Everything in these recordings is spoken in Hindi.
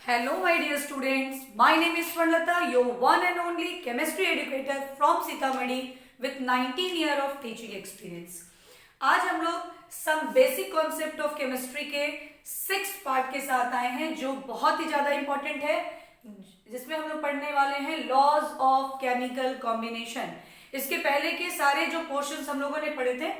Hello, my dear students. My name is Swarnlata, your one and only chemistry educator from Sitamarhi with 19 year of teaching experience. आज हम लोग some basic concept of chemistry के 6th पार्ट के साथ आए हैं जो बहुत ही ज्यादा इंपॉर्टेंट है, जिसमें हम लोग पढ़ने वाले हैं लॉज ऑफ केमिकल कॉम्बिनेशन। इसके पहले के सारे जो पोर्शंस हम लोगों ने पढ़े थे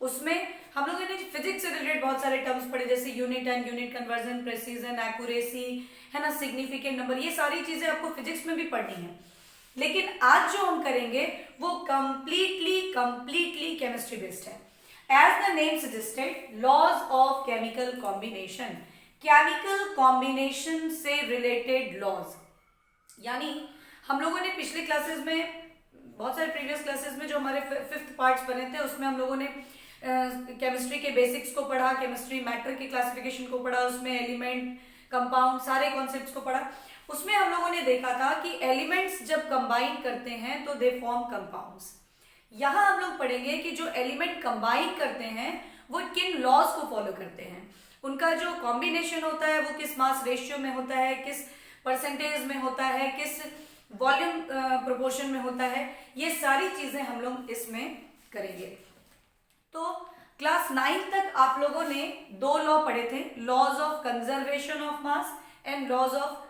उसमें हम लोगों ने फिजिक्स से रिलेटेड बहुत सारे टर्म्स पढ़े, जैसे unit and unit conversion, precision, accuracy, है ना, सिग्निफिकेंट नंबर, ये सारी चीजें आपको फिजिक्स में भी पढ़नी है। लेकिन आज जो हम करेंगे वो कंप्लीटली केमिस्ट्री बेस्ड है। As the name suggested, laws of chemical combination, chemical combination से रिलेटेड लॉज। यानी हम लोगों ने पिछले क्लासेस में, बहुत सारे प्रीवियस क्लासेस में जो हमारे 5th पार्ट्स बने थे उसमें हम लोगों ने केमिस्ट्री के बेसिक्स को पढ़ा, केमिस्ट्री मैटर की क्लासिफिकेशन को पढ़ा, उसमें एलिमेंट, कंपाउंड, सारे कॉन्सेप्ट्स को पढ़ा। उसमें हम लोगों ने देखा था कि एलिमेंट्स जब कंबाइन करते हैं तो दे फॉर्म कंपाउंड्स। यहां हम लोग पढ़ेंगे कि जो एलिमेंट कंबाइन करते हैं वो किन लॉज को फॉलो करते हैं, उनका जो कॉम्बिनेशन होता है वो किस मास रेशियो में होता है, किस परसेंटेज में होता है, किस वॉल्यूम प्रोपोर्शन में होता है, ये सारी चीजें हम लोग इसमें करेंगे। तो क्लास 9 तक आप लोगों ने 2 लॉ पढ़े थे, laws of conservation of mass and laws of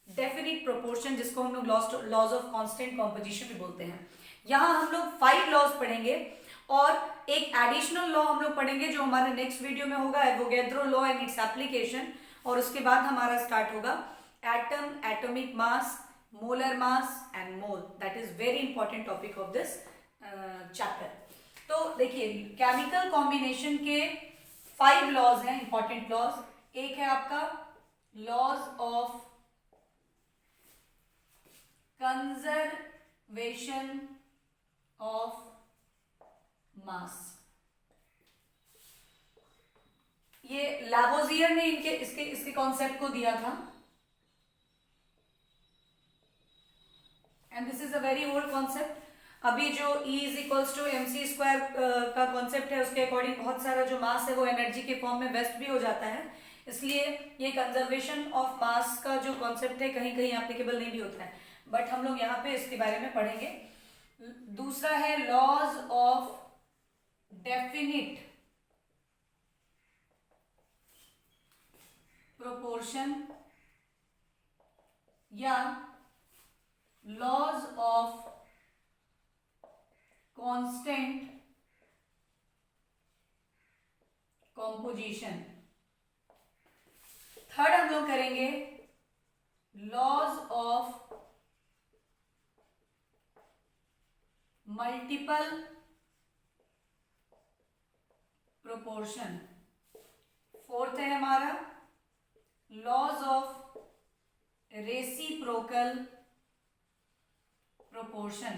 definite proportion, जिसको हम लोग लॉज ऑफ कांस्टेंट कॉम्पोजिशन भी बोलते हैं। यहां हम लोग 5 लॉज पढ़ेंगे और एक एडिशनल लॉ हम लोग पढ़ेंगे जो हमारे नेक्स्ट वीडियो में होगा, Avogadro law and its application. और उसके बाद हमारा स्टार्ट होगा atom, atomic mass, molar mass and mole. That is very important topic of this chapter. तो देखिए, केमिकल कॉम्बिनेशन के 5 लॉज हैं, इंपॉर्टेंट लॉज। एक है आपका laws of conservation of mass. ये लैवोजियर ने इसके कॉन्सेप्ट को दिया था, and this is a very old concept. अभी जो E is equals to mc² का कॉन्सेप्ट है, उसके अकॉर्डिंग बहुत सारा जो मास है वो एनर्जी के फॉर्म में वेस्ट भी हो जाता है, इसलिए ये कंजर्वेशन ऑफ मास का जो कॉन्सेप्ट है कहीं कहीं एप्लीकेबल नहीं भी होता है, बट हम लोग यहाँ पे इसके बारे में पढ़ेंगे। दूसरा है लॉज ऑफ डेफिनिट प्रोपोर्शन या laws of constant composition. Third हम लोग करेंगे laws of multiple proportion. Fourth है हमारा लॉज ऑफ रेसिप्रोकल प्रोपोर्शन।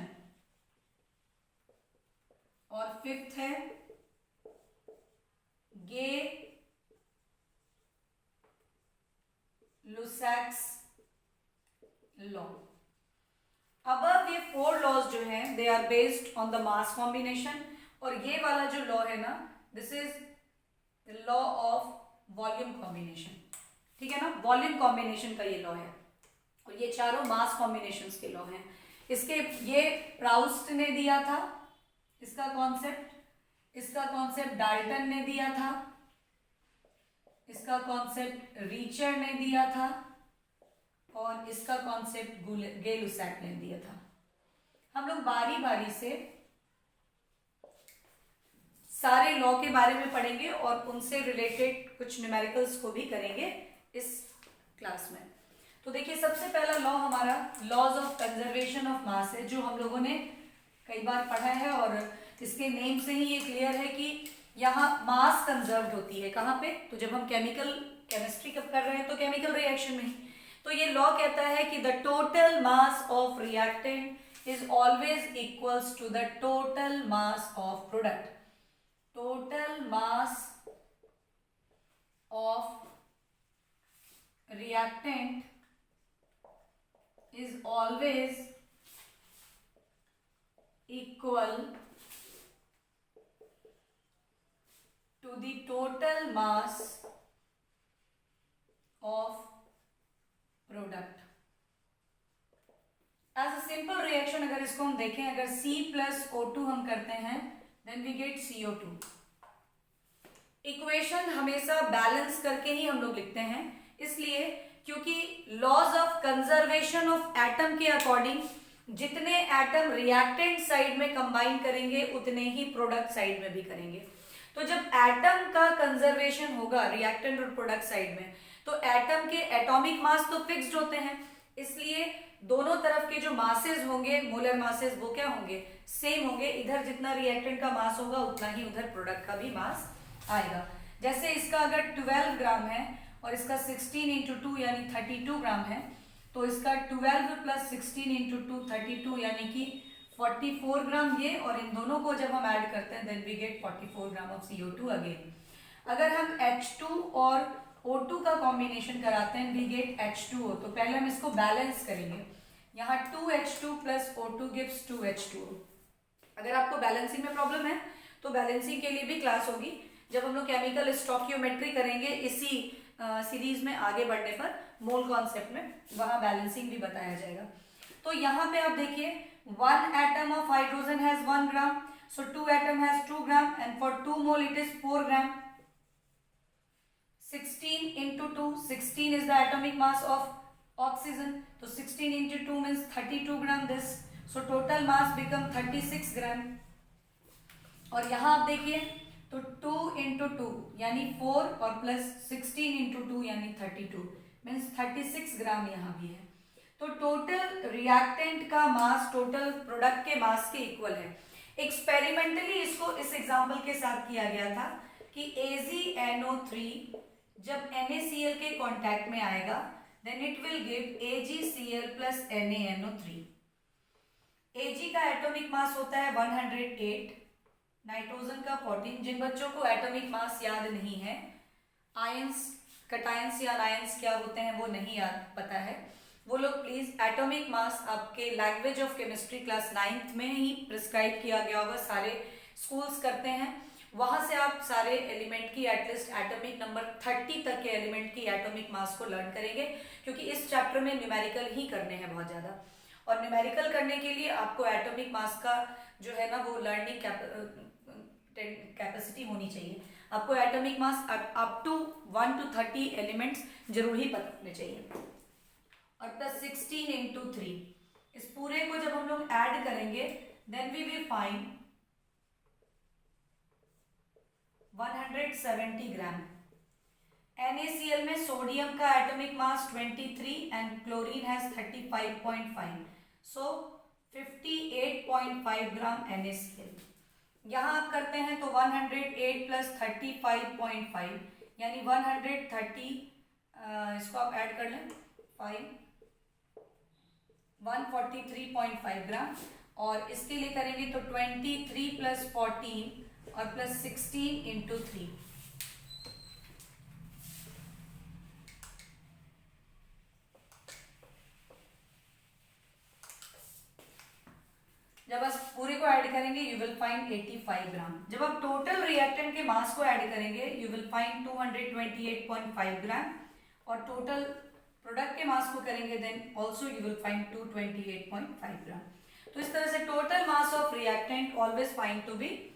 और फिफ्थ है गे लुसैक्स लॉ। अब ये 4 लॉज जो हैं they are based on the mass combination, और ये वाला जो लॉ है ना, this is the law of volume combination. ठीक है ना, वॉल्यूम कॉम्बिनेशन का ये लॉ है, और ये चारों मास कॉम्बिनेशंस के लॉ हैं। इसके ये प्राउस्ट ने दिया था इसका कॉन्सेप्ट डाल्टन ने दिया था, इसका कॉन्सेप्ट रीचर ने दिया था, और इसका कॉन्सेप्ट गे-लुसैक ने दिया था। हम लोग बारी बारी से सारे लॉ के बारे में पढ़ेंगे और उनसे रिलेटेड कुछ न्यूमेरिकल्स को भी करेंगे इस क्लास में। तो देखिए, सबसे पहला लॉ हमारा laws of conservation of mass है, जो हम लोगों ने कई बार पढ़ा है, और इसके नेम से ही ये क्लियर है कि यहाँ मास कंजर्व्ड होती है। कहाँ पे? तो जब हम केमिस्ट्री कर रहे हैं तो केमिकल रिएक्शन में ही। तो ये लॉ कहता है कि the total mass of reactant is always equals to the total mass of product. Total mass of reactant is always equal to the total mass of simple reaction अगर इसको हम देखें, अगर C प्लस O2 हम करते हैं then we get CO2। Equation हमेशा बैलेंस करके ही हम लोग लिखते हैं, इसलिए क्योंकि laws of conservation of atom के अकॉर्डिंग जितने एटम रिएक्टेंट साइड में कंबाइन करेंगे उतने ही प्रोडक्ट साइड में भी करेंगे। तो जब एटम का कंजर्वेशन होगा रिएक्टेंट और प्रोडक्ट साइड में, तो एटम के एटॉमिक मास तो फिक्स्ड होते हैं, इसलिए दोनों तरफ के जो मासेस होंगे, मोलर मासेस, वो क्या होंगे, सेम होंगे। इधर जितना रिएक्टेंट का मास होगा उतना ही उधर प्रोडक्ट का भी मास आएगा। जैसे इसका अगर 12 ग्राम है और इसका 16 इंटू 2 यानी 32 ग्राम है, तो इसका 12 प्लस 16 इंटू 2 32 यानी कि 44 ग्राम ये, और इन दोनों को जब हम ऐड करते हैं then we get 44 gram of CO2 again. अगर हम H2 और O2 का कॉम्बिनेशन कराते हैं वी गेट H2O। तो पहले हम इसको बैलेंस करेंगे, यहाँ 2H2 plus O2 gives 2H2O। अगर आपको बैलेंसिंग में प्रॉब्लम है तो बैलेंसिंग के लिए भी क्लास होगी, जब हम लोग केमिकल स्टोकियोमेट्री करेंगे इसी सीरीज में आगे बढ़ने पर, मोल कॉन्सेप्ट में, वहां बैलेंसिंग भी बताया जाएगा। तो यहाँ पे आप देखिए 1 atom of hydrogen has 1 gram, so 2 atom has 2 gram, and for 2 mole it is 4 gram. 16 into 2, 16 is the atomic mass of oxygen, so 16 into 2 means 32 gram this, so total mass become 36 gram। और यहाँ आप देखिए तो 2 into 2 यानी 4 और प्लस 16 into 2 यानी 32 मीन्स 36 ग्राम यहाँ भी है। तो टोटल रिएक्टेंट का मास टोटल प्रोडक्ट के मास के इक्वल है। एक्सपेरिमेंटली इसको इस एग्जांपल के साथ किया गया था कि AgNO3 जब NaCl के कांटेक्ट में आएगा then it will give AgCl plus NaNO3। Ag का एटॉमिक मास होता है 108, नाइट्रोजन का 14। जिन बच्चों को एटॉमिक मास याद नहीं है, आयंस, कटायंस या अनायंस क्या होते हैं वो नहीं याद पता है, वो लोग प्लीज एटॉमिक मास आपके language of chemistry class 9th में ही प्रिस्क्राइब किया गया होगा, सारे स्कूल्स करते हैं, वहां से आप सारे एलिमेंट की एटलीस्ट एटॉमिक नंबर 30 तक के एलिमेंट की एटॉमिक मास को लर्न करेंगे, क्योंकि इस चैप्टर में न्यूमेरिकल ही करने हैं बहुत ज्यादा। और न्यूमेरिकल करने के लिए आपको एटॉमिक मास का जो है ना वो लर्निंग कैपेसिटी होनी चाहिए। आपको atomic mass up to 1 to 30 elements जरूर ही पता होने चाहिए। और प्लस 16 इंटू 3, इस पूरे को जब हम लोग ऐड करेंगे then we will find 170 gram. NaCl में सोडियम का atomic mass 23 and chlorine has 35.5, so 58.5 gram NaCl। यहाँ आप करते हैं तो 108 प्लस 35.5 यानी 130, इसको आप ऐड कर लें 5, 143.5 ग्राम। और इसके लिए करेंगे तो 23 प्लस 14 और प्लस 16 इंटू 3, जब आप पूरे को ऐड करेंगे यू विल फाइंड 85 ग्राम। जब आप टोटल रिएक्टेंट के मास को ऐड करेंगे यू विल फाइंड 228.5 ग्राम, और टोटल प्रोडक्ट के मास को करेंगे then also you will find 228.5 gram. तो इस तरह से total mass of reactant always find to be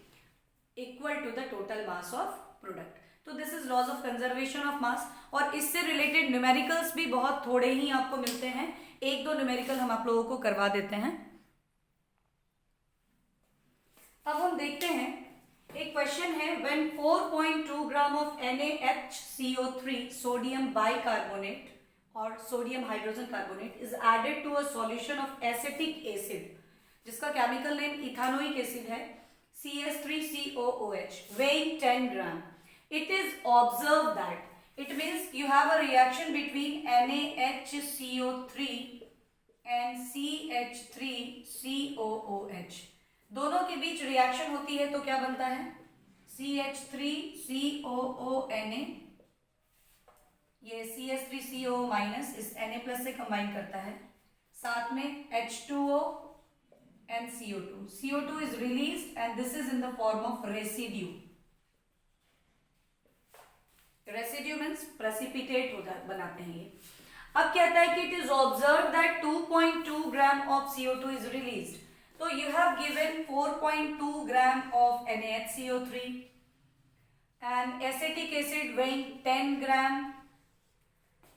equal to the total mass of product. तो this is laws of conservation of mass. और इससे रिलेटेड न्यूमेरिकल्स भी बहुत थोड़े ही आपको मिलते हैं, 1-2 न्यूमेरिकल हम आप लोगों को करवा देते हैं। अब हम देखते हैं, एक क्वेश्चन है, when 4.2 gram of NaHCO3 sodium bicarbonate और sodium hydrogen carbonate is added to a solution of acetic acid जिसका केमिकल नेम इथानोइक एसिड है CS3COOH weighing 10 gram. It is observed that it means you have a reaction between NaHCO3 and CH3COOH. दोनों के बीच रिएक्शन होती है तो क्या बनता है CH3COONA। ये CH3CO माइनस इस Na प्लस से कंबाइन करता है, साथ में H2O and CO2. CO2 is released and this is in the form of residue. Residue means precipitate बनाते हैं ये। अब कहता है कि it is observe that 2.2 gram of CO2 is released. तो you have given 4.2 gram of NaHCO3 and acetic acid weighing 10 gram.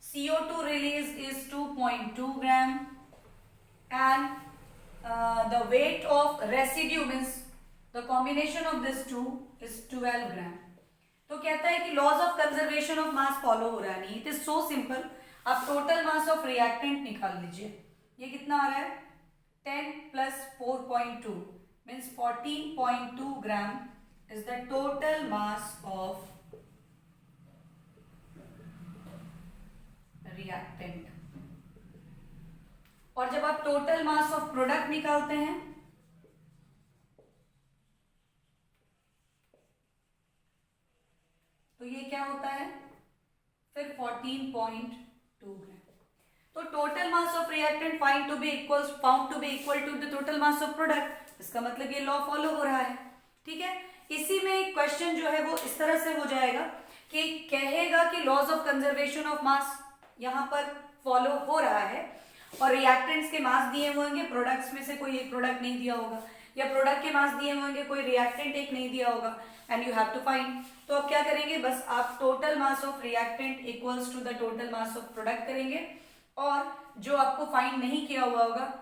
CO2 released is 2.2 gram and the weight of residue means the combination of this two is 12 gram. तो कहता है कि laws of conservation of mass follow हो रहा है. नहीं, इट इज सो सिंपल. आप टोटल मास ऑफ रिएक्टेंट निकाल लीजिए. ये कितना आ रहा है? 10 plus 4.2 means 14.2 gram is the total mass of reactant. और जब आप टोटल मास ऑफ प्रोडक्ट निकालते हैं तो ये क्या होता है? फिर 14.2 ग्राम. तो total mass of reactant found to be equal to the total mass of product. इसका मतलब ये लॉ फॉलो हो रहा है. ठीक है. इसी में एक क्वेश्चन जो है वो इस तरह से हो जाएगा कि कहेगा कि laws of conservation of mass यहां पर फॉलो हो रहा है और रिएक्टेंट्स के मास दिए हुए होंगे, प्रोडक्ट्स में से कोई एक प्रोडक्ट नहीं दिया होगा, या प्रोडक्ट के मास दिए हुए होंगे, कोई रिएक्टेंट एक नहीं दिया होगा, and you have to find. तो अब क्या करेंगे? बस आप total mass of reactant equals to the total mass of product करेंगे और जो आपको फाइंड नहीं किया हुआ होगा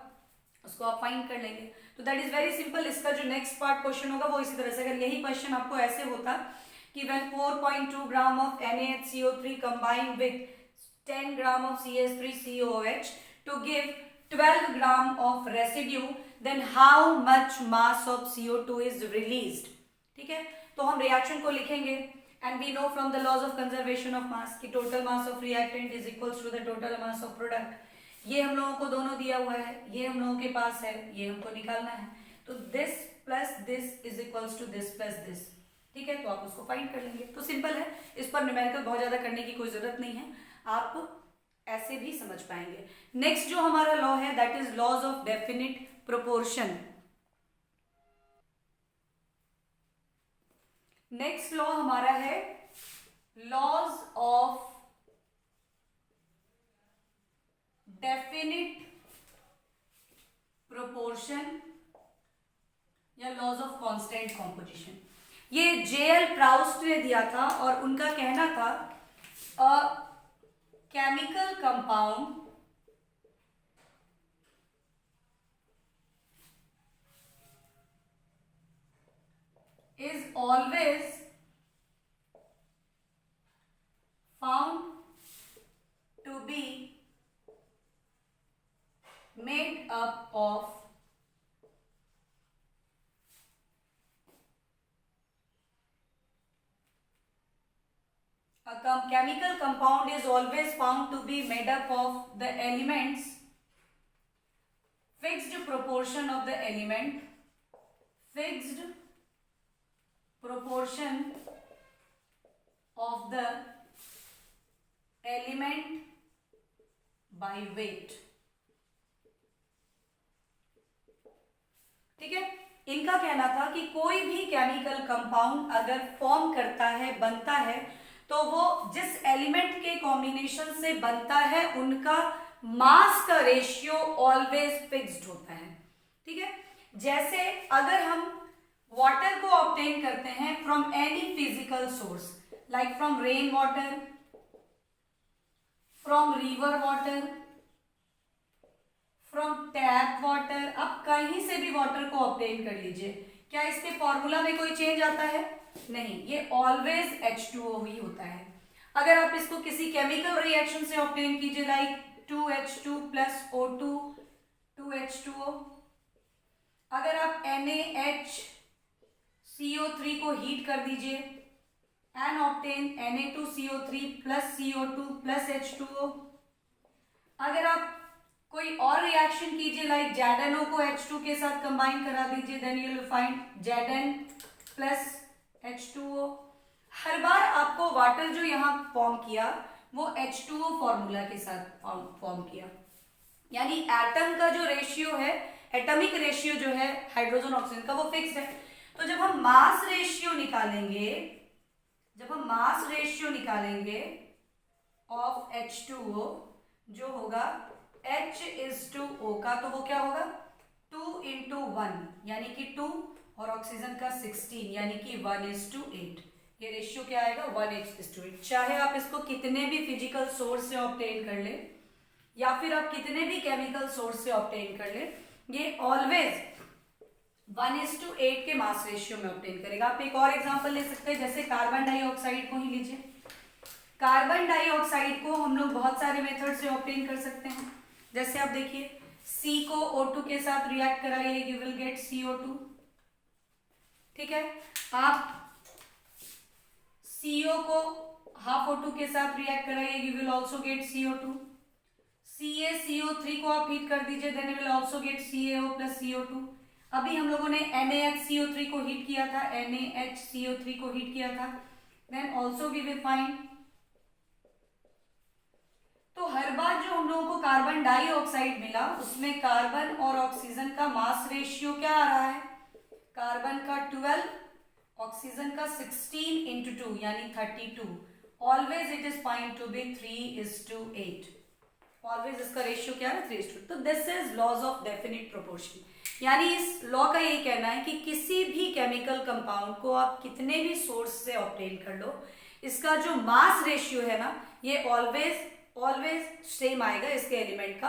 उसको आप फाइंड कर लेंगे. तो दैट इज वेरी सिंपल. इसका जो नेक्स्ट पार्ट क्वेश्चन होगा वो इसी तरह से. अगर यही क्वेश्चन आपको ऐसे होता कि when 4.2 gram of NaHCO3 combined with 10 gram of CH3COOH to give 12 gram of residue, then how much mass of CO2 is released. ठीक है. तो हम रिएक्शन को लिखेंगे and we know from the laws of conservation of mass कि total mass of reactant is equals to the total mass of product. ये हम लोगों को दोनों दिया हुआ है, ये हम लोगों के पास है, ये हमको निकालना है. तो this plus this is equals to this plus this. ठीक है. तो आप उसको फाइंड कर लेंगे. तो सिंपल है. इस पर न्यूमेरिकल बहुत ज्यादा करने की कोई जरूरत नहीं है. आप ऐसे भी समझ पाएंगे. नेक्स्ट जो हमारा लॉ है that is laws of definite proportion. Next law हमारा है लॉज ऑफ डेफिनिट प्रोपोर्शन या लॉज ऑफ कांस्टेंट कॉम्पोजिशन. ये JL प्राउस्ट ने दिया था और उनका कहना था chemical compound is always found to be made up of chemical compound is always found to be made up of the elements, fixed proportion of the element, fixed proportion of the element by weight. ठीक है. इनका कहना था कि कोई भी केमिकल कंपाउंड अगर फॉर्म करता है, बनता है, तो वो जिस एलिमेंट के कॉम्बिनेशन से बनता है उनका मास का रेशियो ऑलवेज फिक्स्ड होता है. ठीक है. जैसे अगर हम वाटर को ऑब्टेन करते हैं from any physical source like from rain water, from river water, from tap water, आप कहीं से भी वाटर को ऑब्टेन कर लीजिए, क्या इसके फॉर्मूला में कोई चेंज आता है? नहीं. ये ऑलवेज H2O ही होता है. अगर आप इसको किसी केमिकल रिएक्शन से ऑब्टेन कीजिए like 2H2 plus O2 2H2O, अगर आप NaHCO3 को हीट कर दीजिए and obtain Na2CO3 plus CO2 plus H2O, अगर आप कोई और रिएक्शन कीजिए लाइक ZnO को H2 के साथ कंबाइन करा दीजिए, then you will find Zn plus H2O. हर बार आपको वाटर जो यहाँ फॉर्म किया वो H2O फॉर्मूला के साथ फॉर्म किया. यानी एटम का जो रेशियो है, एटॉमिक रेशियो जो है हाइड्रोजन ऑक्सीजन का, वो फिक्स है. तो जब हम मास रेशियो निकालेंगे ऑफ H2O, जो होगा H/O का, तो वो क्या होगा 2:1 यानी कि 2, और ऑक्सीजन का 16 यानी कि 1:8। ये रेशियो क्या आएगा 1:8। चाहे आप इसको कितने भी फिजिकल सोर्स से ऑब्टेन कर ले या फिर आप कितने भी केमिकल सोर्स से ऑब्टेन कर ले, ये ऑलवेज 1:8 के मास रेशियो में ऑब्टेन करेगा। आप एक और एग्जांपल ले सकते हैं, जैसे कार्बन डाइऑक्साइड को ही लीजिए। कार्बन डाइऑक्साइड को हम लोग बहुत सारे मेथड से ऑब्टेन कर सकते हैं। जैसे आप देखिए, C को O2 के साथ रिएक्ट कराइए, यू विल गेट CO2। ठीक है, आप CO को हाफ O2 के साथ रिएक्ट कराइए, you will also gate CO2। CaCO3 को आप हीट कर दीजिए, then you will also get CaO plus CO2। अभी हम लोगों ने NaHCO3 को हीट किया था, NaHCO3 को हीट किया था, then also we will find. तो हर बार जो हम लोगों को कार्बन डाइऑक्साइड मिला, उसमें कार्बन और ऑक्सीजन का मास रेशियो क्या आ रहा है, कार्बन का 12, ऑक्सीजन का 16 into 2 यानी 32। Always it is find to be 3:8। Always इसका रेशियो क्या है 3:8। तो this is laws of definite proportion. यानी इस लॉ का ये कहना है कि किसी भी केमिकल कंपाउंड को आप कितने भी सोर्स से ऑब्टेन कर लो, इसका जो मास रेशियो है ना, ये ऑलवेज सेम आएगा। इसके एलिमेंट का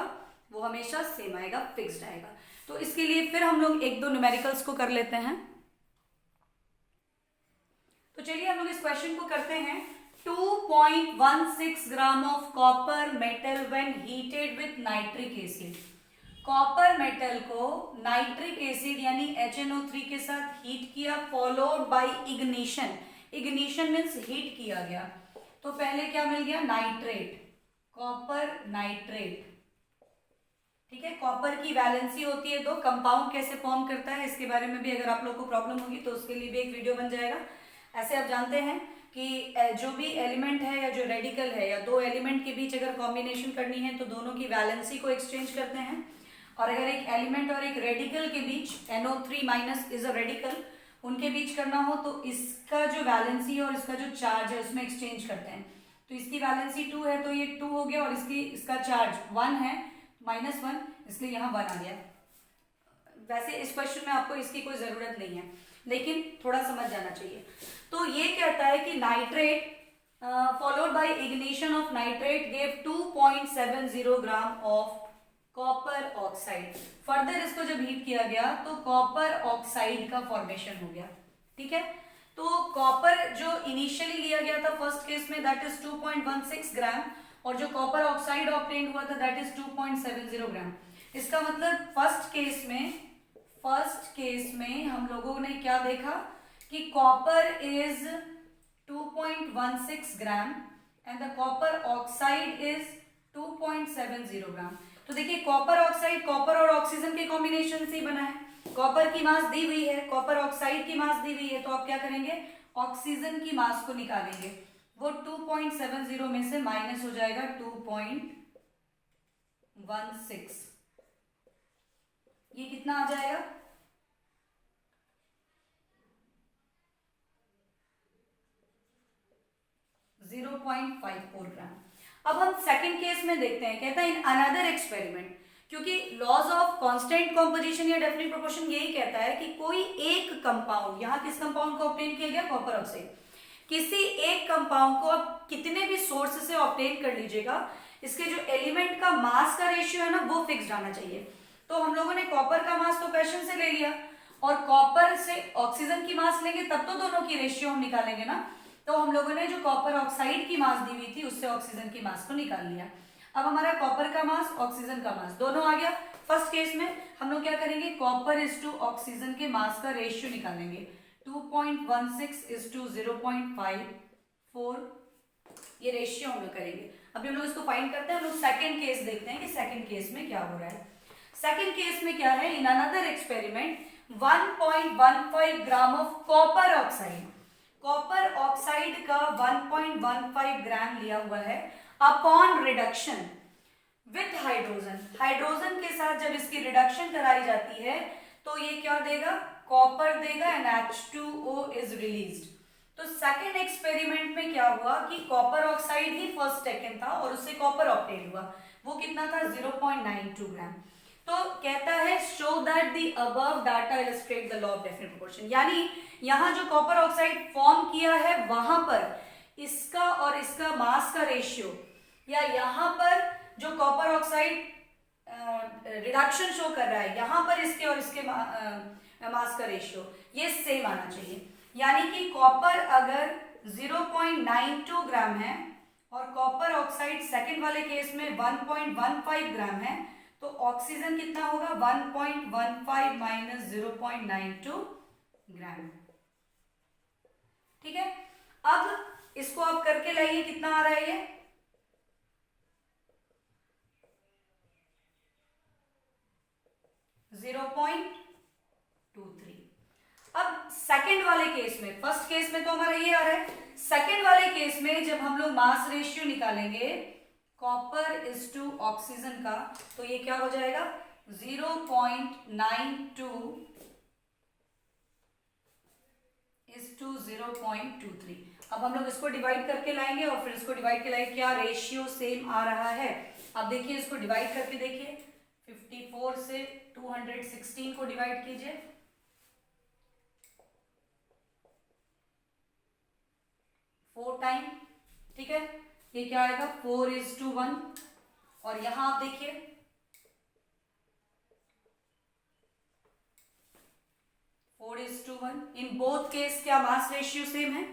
वो हमेशा सेम आएगा, फिक्स्ड आएगा। तो इसके लिए फिर हम लोग एक दो न्यूमेरिकल्स को कर लेते हैं। तो चलिए हम लोग इस क्वेश्चन को करते हैं। 2.16 gram of copper metal when heated with nitric acid. Copper metal को नाइट्रिक एसिड यानी HNO3 के साथ हीट किया, followed by ignition. Ignition means heat किया गया। तो पहले क्या मिल गया, नाइट्रेट, कॉपर नाइट्रेट। ठीक है, कॉपर की वैलेंसी होती है 2। कंपाउंड कैसे फॉर्म करता है इसके बारे में भी अगर आप लोग को प्रॉब्लम होगी तो उसके लिए भी एक वीडियो बन जाएगा। ऐसे आप जानते हैं कि जो भी एलिमेंट है या जो रेडिकल है या दो एलिमेंट के बीच अगर कॉम्बिनेशन करनी है तो दोनों की वैलेंसी को एक्सचेंज करते हैं। और अगर एक एलिमेंट और एक रेडिकल के बीच NO3- इज अ रेडिकल, उनके बीच करना हो तो इसका जो वैलेंसी और इसका जो चार्ज है उसमें एक्सचेंज करते हैं। तो इसकी वैलेंसी 2 है तो ये 2 हो गया, और इसका चार्ज 1 है, -1, इसलिए यहाँ 1 आ गया। वैसे इस क्वेश्चन में आपको इसकी कोई जरूरत नहीं है, लेकिन थोड़ा समझ जाना चाहिए। तो ये कहता है कि nitrate followed by ignition of nitrate gave 2.70 gram of copper oxide. Further इसको जब हीट किया गया तो कॉपर ऑक्साइड का फॉर्मेशन हो गया। ठीक है, तो कॉपर जो इनिशियली लिया गया था फर्स्ट केस में, दैट इज 2.16 ग्राम, और जो कॉपर ऑक्साइड ऑब्टेन हुआ था दैट इज 2.70 ग्राम। इसका मतलब फर्स्ट केस में हम लोगों ने क्या देखा कि copper is 2.16 gram and the copper oxide is 2.70 ग्राम। तो देखिए कॉपर ऑक्साइड कॉपर और ऑक्सीजन के कॉम्बिनेशन से बना है। कॉपर की मास दी हुई है, कॉपर ऑक्साइड की मास दी हुई है, तो आप क्या करेंगे, ऑक्सीजन की मास को निकालेंगे। वो 2.70 में से माइनस हो जाएगा 2.16। ये कितना आ जाएगा, .54 ग्राम। अब हम सेकंड केस में देखते हैं, कहता है इन अनदर एक्सपेरिमेंट, क्योंकि लॉज ऑफ कांस्टेंट कॉम्पोजिशन या डेफिनिट प्रोपोर्शन यही कहता है कि कोई एक कंपाउंड, यहाँ किस कंपाउंड को ऑब्टेन किया गया, कॉपर ऑक्साइड, किसी एक कंपाउंड को आप कितने भी सोर्स से ऑब्टेन कर लीजिएगा, इसके जो एलिमेंट का मास का रेशियो है ना वो फिक्स्ड आना चाहिए। तो हम लोगों ने कॉपर का मास तो क्वेश्चन से ले लिया, और कॉपर से ऑक्सीजन की मास लेंगे तब तो दोनों की रेशियो हम निकालेंगे ना। तो हम लोगों ने जो कॉपर ऑक्साइड की मास दी हुई थी उससे ऑक्सीजन की मास को निकाल लिया। अब हमारा कॉपर का मास ऑक्सीजन का मास दोनों आ गया। फर्स्ट केस में हम लोग क्या करेंगे, कॉपर इज टू ऑक्सीजन के मास का रेशियो निकालेंगे, 2.16 इज टू 0.54, ये रेशियो हम लोग करेंगे। अभी हम लोग इसको फाइंड करते हैं। हम लोग सेकंड केस देखते हैं कि सेकंड केस में क्या हो रहा है। सेकंड केस में क्या है, in another experiment 1.15 gram of copper oxide, copper oxide का 1.15 ग्राम लिया हुआ है upon reduction with hydrogen. Hydrogen के साथ जब इसकी रिडक्शन कराई जाती है तो ये क्या देगा, कॉपर देगा एंड H2O इज रिलीज्ड। तो सेकेंड एक्सपेरिमेंट में क्या हुआ कि कॉपर ऑक्साइड ही फर्स्ट सेकेंड था और उससे कॉपर ऑब्टेन हुआ, वो कितना था 0.92 ग्राम। तो कहता है show that the above data illustrate the law of definite proportion, यानी यहाँ जो कॉपर ऑक्साइड फॉर्म किया है वहां पर इसका और इसका मास का रेशियो, या यहाँ पर जो कॉपर ऑक्साइड रिडक्शन शो कर रहा है यहाँ पर इसके और इसके मास का रेशियो ये सेम आना चाहिए। यानी कि कॉपर अगर 0.92 ग्राम है और कॉपर ऑक्साइड सेकंड वाले केस में 1.15 ग्राम है, तो ऑक्सीजन कितना होगा 1.15 माइनस 0.92 ग्राम। ठीक है, अब इसको आप करके लाइए, कितना आ रहा है ये 0.23। अब सेकंड वाले केस में, फर्स्ट केस में तो हमारा ये आ रहा है, सेकंड वाले केस में जब हम लोग मास रेशियो निकालेंगे कॉपर इज टू ऑक्सीजन का, तो ये क्या हो जाएगा 0.92 इज टू 0.23। अब हम लोग इसको डिवाइड करके लाएंगे और फिर इसको डिवाइड के लाएंगे, क्या रेशियो सेम आ रहा है। अब देखिए इसको डिवाइड करके देखिए, 54 से 216 को डिवाइड कीजिए, 4 टाइम, ठीक है, ये क्या आएगा 4:1। और यहां आप देखिए 4:1, इन बोथ केस क्या मास रेशियो सेम है,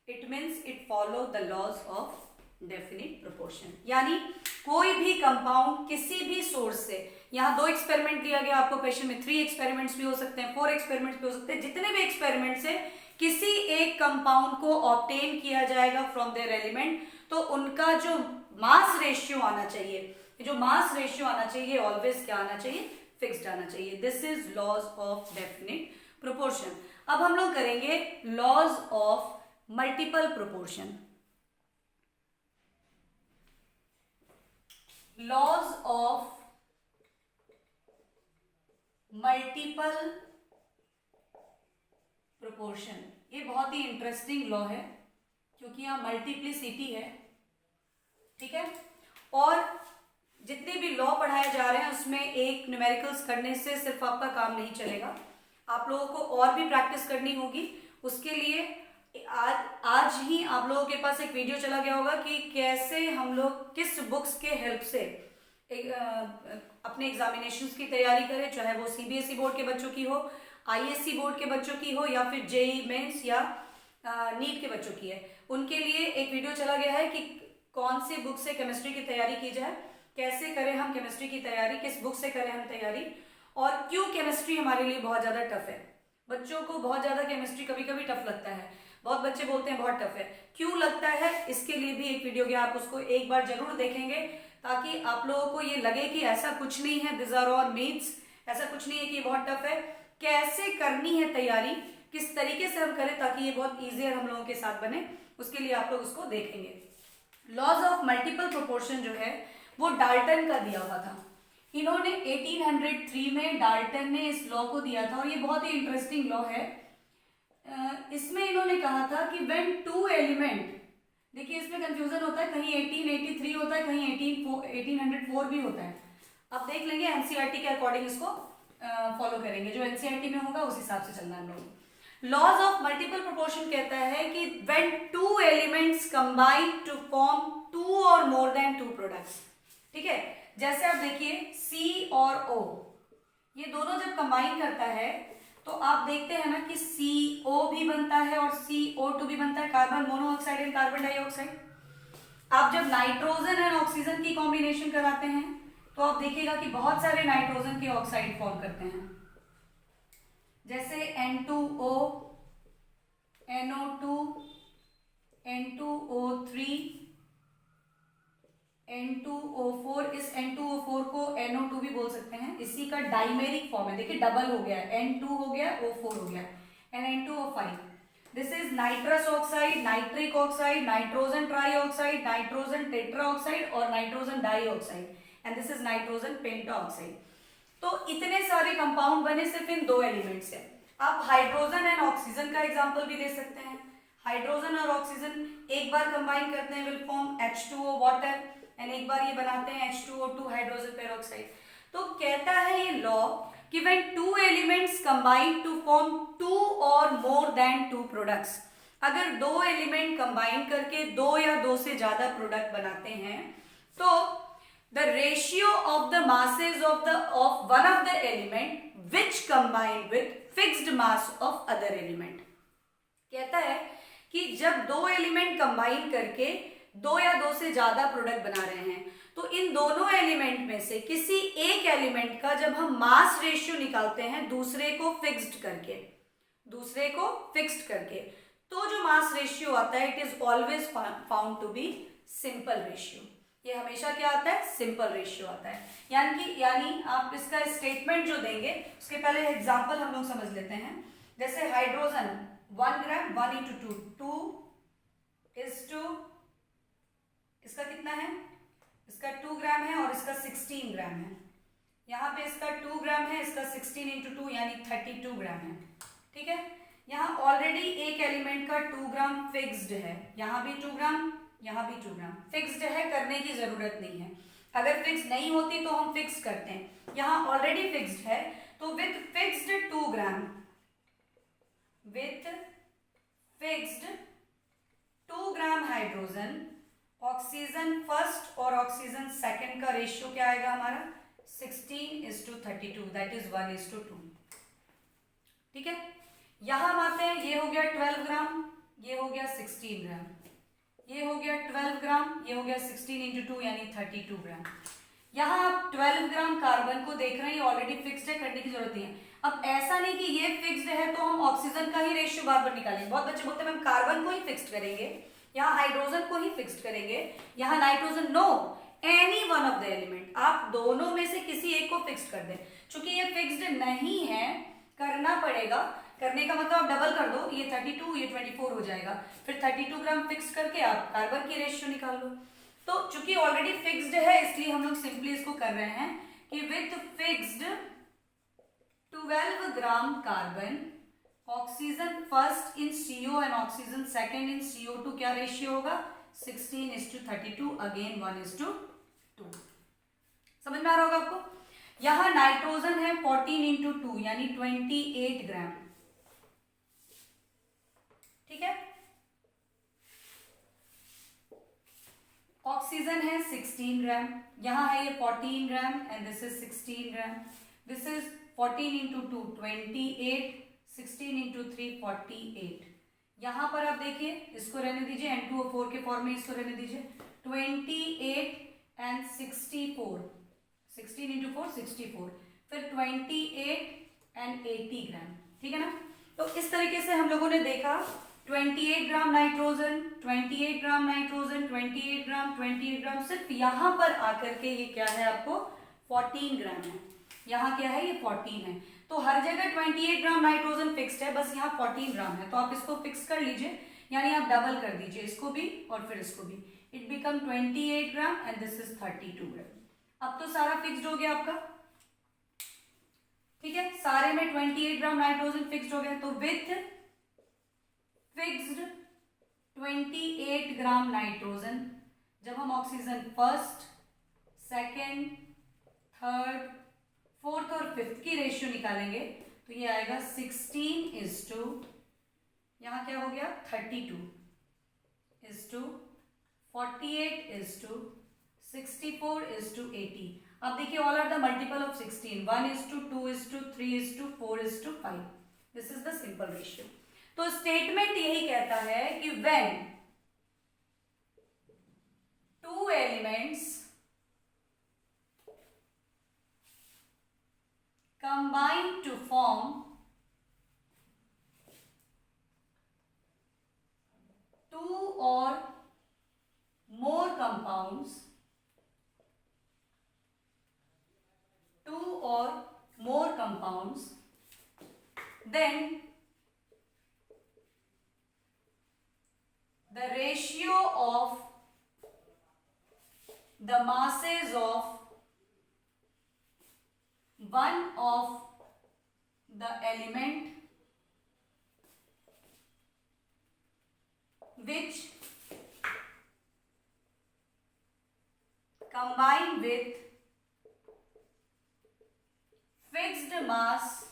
it means it follow the laws of definite proportion. यानी कोई भी कंपाउंड किसी भी सोर्स से, यहाँ 2 एक्सपेरिमेंट दिया गया आपको क्वेश्चन में, 3 एक्सपेरिमेंट्स भी हो सकते हैं, 4 एक्सपेरिमेंट्स भी हो सकते हैं, जितने भी एक्सपेरिमेंट से किसी एक कंपाउंड को ऑब्टेन किया जाएगा फ्रॉम देयर एलिमेंट, तो उनका जो मास रेशियो आना चाहिए, जो मास रेशियो आना चाहिए ऑलवेज क्या आना चाहिए, फिक्स्ड आना चाहिए। This is laws of definite proportion. अब हम लोग करेंगे laws of multiple proportion. Laws of multiple proportion, ये बहुत ही इंटरेस्टिंग लॉ है क्योंकि यहाँ मल्टीप्लिसिटी है, ठीक है, और जितने भी लॉ पढ़ाए जा रहे हैं उसमें एक न्यूमेरिकल्स करने से सिर्फ आपका काम नहीं चलेगा, आप लोगों को और भी प्रैक्टिस करनी होगी। उसके लिए आज ही आप लोगों के पास एक वीडियो चला गया होगा कि कैसे हम लोग किस बुक्स के हेल्प से अपने एग्जामिनेशंस की तैयारी करें, चाहे वो सीबीएसई बोर्ड के बच्चों की हो, आईएससी बोर्ड के बच्चों की हो, या फिर जेईई मेंस या नीट के बच्चों की है। उनके लिए एक वीडियो चला गया है कि कौन सी बुक से केमिस्ट्री की तैयारी की जाए, कैसे करें हम केमिस्ट्री की तैयारी, किस बुक से करें हम तैयारी, और क्यों केमिस्ट्री हमारे लिए बहुत ज़्यादा टफ है। बच्चों को बहुत ज़्यादा केमिस्ट्री कभी कभी टफ लगता है, बहुत बच्चे बोलते हैं बहुत टफ है, क्यों लगता है, इसके लिए भी एक वीडियो गया, आप उसको एक बार जरूर देखेंगे ताकि आप लोगों को ये लगे कि ऐसा कुछ नहीं है, दिस आर ऑल मीथ्स, ऐसा कुछ नहीं है कि ये बहुत टफ है। कैसे करनी है तैयारी, किस तरीके से हम करें ताकि ये बहुत ईजियर हम लोगों के साथ बने, उसके लिए आप लोग उसको देखेंगे। लॉज ऑफ मल्टीपल प्रोपोर्शन जो है वो डाल्टन का दिया हुआ था, इन्होंने 1803 में डाल्टन ने इस लॉ को दिया था और ये बहुत ही इंटरेस्टिंग लॉ है। इसमें इन्होंने कहा था कि व्हेन 2 एलिमेंट, देखिए इसमें कंफ्यूजन होता है, कहीं 1883 होता है, कहीं 1804 भी होता है, आप देख लेंगे, एनसीईआरटी के अकॉर्डिंग इसको फॉलो करेंगे, जो एनसीईआरटी में होगा उस हिसाब से चलना है हम लोग। लॉज ऑफ मल्टीपल प्रोपोर्शन कहता है कि when 2 elements combine to form 2 or more then 2 products, ठीक है, जैसे आप देखिए C और O, ये दोनों जब कंबाइन करता है तो आप देखते हैं ना कि CO भी बनता है और CO2 भी बनता है, carbon monoxide and carbon dioxide. आप जब नाइट्रोजन एंड ऑक्सीजन की कॉम्बिनेशन कराते हैं तो आप देखिएगा कि बहुत सारे नाइट्रोजन के ऑक्साइड फॉर्म करते हैं, जैसे N2O, NO2, N2O3, N2O4, इस N2O4 को NO2 भी बोल सकते हैं, इसी का डाइमेरिक फॉर्म है, देखिए डबल हो गया, N2 हो गया, O4 हो गया, and N2O5। This is nitrous oxide, nitric oxide, nitrogen trioxide, nitrogen tetraoxide और nitrogen dioxide, and this is nitrogen pentaoxide. तो इतने सारे कंपाउंड बने सिर्फ इन 2 एलिमेंट से। आप हाइड्रोजन एंड ऑक्सीजन का एग्जाम्पल भी दे सकते हैं। हाइड्रोजन और ऑक्सीजन एक बार कंबाइन करते हैं will form H2O water, and एक बार ये बनाते हैं H2O2 हाइड्रोजन पेरोक्साइड। तो कहता है ये लॉ कि when two elements combine to form two or more then two products, अगर दो एलिमेंट कंबाइन करके दो या दो से ज्यादा प्रोडक्ट बनाते हैं तो the ratio of the masses of one of the element which combine with fixed mass of other element. कहता है कि जब दो एलिमेंट कंबाइन करके दो या दो से ज्यादा प्रोडक्ट बना रहे हैं तो इन दोनों एलिमेंट में से किसी एक एलिमेंट का जब हम मास रेशियो निकालते हैं दूसरे को फिक्स्ड करके, तो जो मास रेशियो आता है it is always found to be simple ratio. ये हमेशा क्या आता है? सिंपल रेशियो आता है। यानी आप इसका स्टेटमेंट जो देंगे उसके पहले एग्जांपल हम लोग समझ लेते हैं। जैसे hydrogen 1 gram 1 into 2 is to, इसका कितना है? इसका 2 ग्राम है और इसका 16 ग्राम है। यहाँ पे इसका 2 ग्राम है, इसका 16 into 2 यानी 32 ग्राम है। ठीक है, यहाँ ऑलरेडी एक एलिमेंट का 2 ग्राम फिक्स्ड है, यहाँ भी 2 ग्राम, यहाँ भी 2 ग्राम फिक्स्ड है, करने की जरूरत नहीं है। अगर फिक्स नहीं होती तो हम फिक्स करते हैं, यहाँ ऑलरेडी फिक्स्ड है तो with fixed 2 gram, with fixed 2 gram hydrogen, oxygen first और ऑक्सीजन सेकंड का रेशियो क्या आएगा हमारा? 16:32, दैट इज 1:2। ठीक है, यहां हम आते हैं, ये हो गया 12 ग्राम, ये हो गया 16 ग्राम, ये हो गया 12 ग्राम, ये हो गया 16 into 2 यानी 32 ग्राम। यहाँ आप 12 ग्राम कार्बन को देख रहे हैं, ये ऑलरेडी फिक्स्ड है, करने की जरूरत नहीं है। अब ऐसा नहीं कि ये फिक्स्ड है तो हम ऑक्सीजन का ही रेशियो बार बार निकालेंगे। बहुत बच्चे बोलते हैं मैम कार्बन को ही फिक्स्ड करेंगे, यहाँ हाइड्रोजन को ही फिक्स्ड करेंगे, यहाँ nitrogen, no, any one of the element, आप दोनों में से किसी एक को फिक्स्ड कर दें। चूंकि ये फिक्स्ड नहीं है, करना पड़ेगा, करने का मतलब आप डबल कर दो, ये 32 ये 24 हो जाएगा, फिर 32 ग्राम फिक्स करके आप कार्बन की रेशियो निकाल लो। तो चूंकि ऑलरेडी फिक्स्ड है इसलिए हम लोग सिंपली इसको कर रहे हैं कि with fixed 12 gram carbon, oxygen first in CO and oxygen second in CO2 क्या रेशियो होगा? 16:32, अगेन 1:2। समझ में आ रहा होगा आपको? यहां नाइट्रोजन है 14 into 2 यानी 28 ग्राम। ठीक है, ऑक्सीजन है 16 ग्राम, यहां है ये 14 gram and this is 16 gram, this is 14 into 2 28, 16 into 3 48। यहां पर आप देखिए, इसको रहने दीजिए, N2O4 के फॉर्म में इसको रहने दीजिए, 28 एंड 64, 16 into 4 64, फिर 28 एंड 80 ग्राम। ठीक है ना? तो इस तरीके से हम लोगों ने देखा 28 ग्राम नाइट्रोजन, 28 ग्राम नाइट्रोजन, 28 ग्राम, 28 ग्राम, सिर्फ यहां पर आकर के ये क्या है आपको 14 ग्राम है। यहाँ क्या है? ये 14 है। तो हर जगह 28 ग्राम नाइट्रोजन फिक्स्ड है, बस यहाँ 14 ग्राम है, तो आप इसको फिक्स कर लीजिए, यानी आप डबल कर दीजिए, इसको भी और फिर इसको भी, it become 28 gram and this is 32 ग्राम। अब तो सारा फिक्स्ड हो गया आपका। ठीक है, सारे में 28 ग्राम नाइट्रोजन फिक्स्ड हो गया, तो विथ फिक्स्ड 28 ग्राम नाइट्रोजन, जब हम oxygen first, second, third, fourth और फिफ्थ की रेशियो निकालेंगे तो ये आएगा 16:, यहां क्या हो गया 32 is to 48 64 80। अब देखिए all are the multiple of 16, 1:2 3 4 5। This is the simple ratio. तो स्टेटमेंट यही कहता है कि when two elements combine to form two or more compounds, then the ratio of the masses of one of the element which combine with fixed mass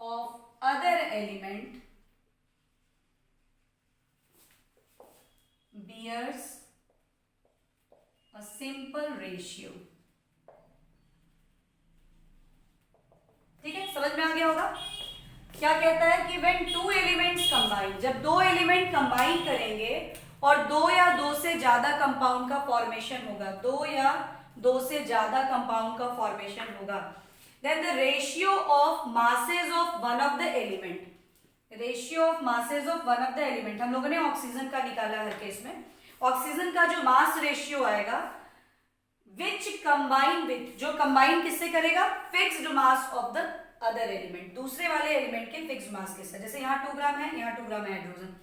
of other element bears a simple ratio. ठीक है, समझ में आ गया होगा। क्या कहता है कि when two elements combine, जब दो एलिमेंट कंबाइन करेंगे और दो या दो से ज्यादा कंपाउंड का फॉर्मेशन होगा, दो या दो से ज्यादा कंपाउंड का फॉर्मेशन होगा, then the ratio of masses of one of the element, ratio of masses of one of the element, हम लोगों ने ऑक्सीजन का निकाला हर केस में, ऑक्सीजन का जो मास रेशियो आएगा विच कंबाइन विथ, जो कंबाइन किससे करेगा, fixed mass of the other element, दूसरे वाले एलिमेंट के फिक्स्ड मास के साथ। जैसे यहाँ 2 ग्राम है, यहाँ 2 ग्राम है हाइड्रोजन,